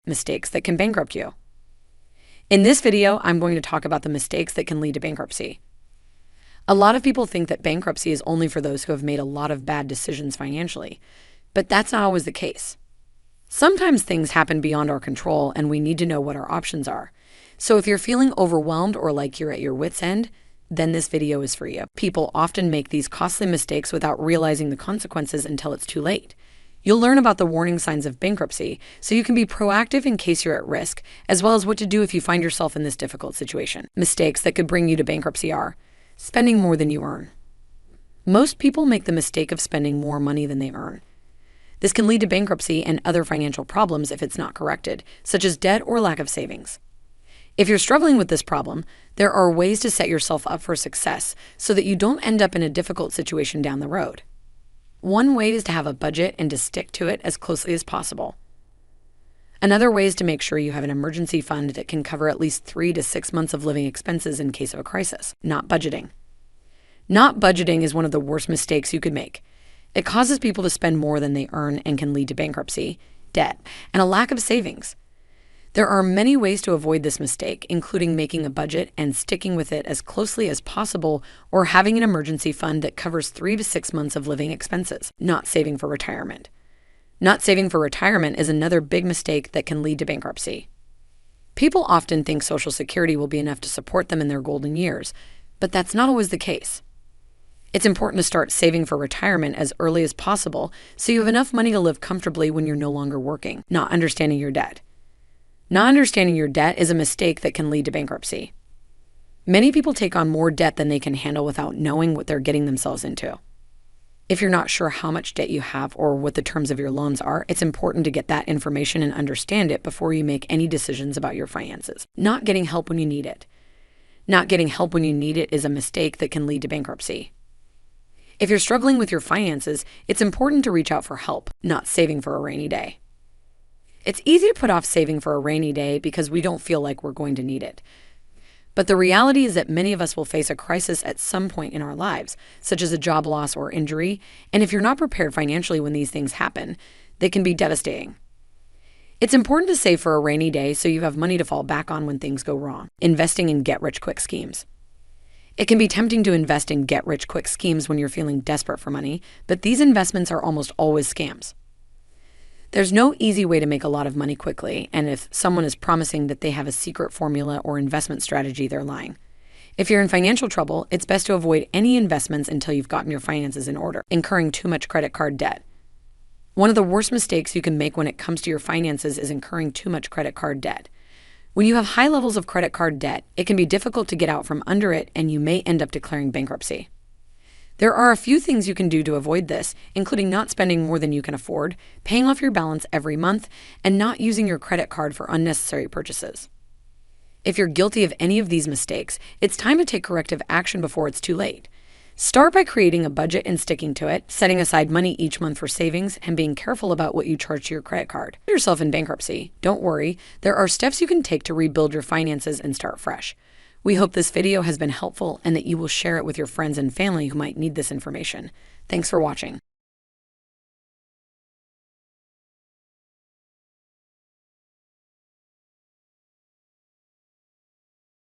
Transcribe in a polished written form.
Mistakes that can bankrupt you. In this video, I'm going to talk about the mistakes that can lead to bankruptcy. A lot of people think that bankruptcy is only for those who have made a lot of bad decisions financially, but that's not always the case. Sometimes things happen beyond our control and we need to know what our options are. So if you're feeling overwhelmed or like you're at your wit's end, then this video is for you. People often make these costly mistakes without realizing the consequences until it's too late. You'll learn about the warning signs of bankruptcy so you can be proactive in case you're at risk, as well as what to do if you find yourself in this difficult situation. Mistakes that could bring you to bankruptcy are spending more than you earn. Most people make the mistake of spending more money than they earn. This can lead to bankruptcy and other financial problems if it's not corrected, such as debt or lack of savings. If you're struggling with this problem, there are ways to set yourself up for success so that you don't end up in a difficult situation down the road. One way is to have a budget and to stick to it as closely as possible. Another way is to make sure you have an emergency fund that can cover at least 3 to 6 months of living expenses in case of a crisis. Not budgeting. Not budgeting is one of the worst mistakes you could make. It causes people to spend more than they earn and can lead to bankruptcy, debt, and a lack of savings. There are many ways to avoid this mistake, including making a budget and sticking with it as closely as possible, or having an emergency fund that covers 3 to 6 months of living expenses. Not saving for retirement. Not saving for retirement is another big mistake that can lead to bankruptcy. People often think Social Security will be enough to support them in their golden years, but that's not always the case. It's important to start saving for retirement as early as possible so you have enough money to live comfortably when you're no longer working. Not understanding your debt. Not understanding your debt is a mistake that can lead to bankruptcy. Many people take on more debt than they can handle without knowing what they're getting themselves into. If you're not sure how much debt you have or what the terms of your loans are, it's important to get that information and understand it before you make any decisions about your finances. Not getting help when you need it. Not getting help when you need it is a mistake that can lead to bankruptcy. If you're struggling with your finances, it's important to reach out for help, not saving for a rainy day. It's easy to put off saving for a rainy day because we don't feel like we're going to need it. But the reality is that many of us will face a crisis at some point in our lives, such as a job loss or injury, and if you're not prepared financially when these things happen, they can be devastating. It's important to save for a rainy day so you have money to fall back on when things go wrong. Investing in get-rich-quick schemes. It can be tempting to invest in get-rich-quick schemes when you're feeling desperate for money, but these investments are almost always scams. There's no easy way to make a lot of money quickly, and if someone is promising that they have a secret formula or investment strategy, they're lying. If you're in financial trouble, it's best to avoid any investments until you've gotten your finances in order. Incurring too much credit card debt. One of the worst mistakes you can make when it comes to your finances is incurring too much credit card debt. When you have high levels of credit card debt, it can be difficult to get out from under it, and you may end up declaring bankruptcy. There are a few things you can do to avoid this, including not spending more than you can afford, paying off your balance every month, and not using your credit card for unnecessary purchases. If you're guilty of any of these mistakes, it's time to take corrective action before it's too late. Start by creating a budget and sticking to it, setting aside money each month for savings, and being careful about what you charge to your credit card. Put yourself in bankruptcy. Don't worry, there are steps you can take to rebuild your finances and start fresh. We hope this video has been helpful and that you will share it with your friends and family who might need this information. Thanks for watching.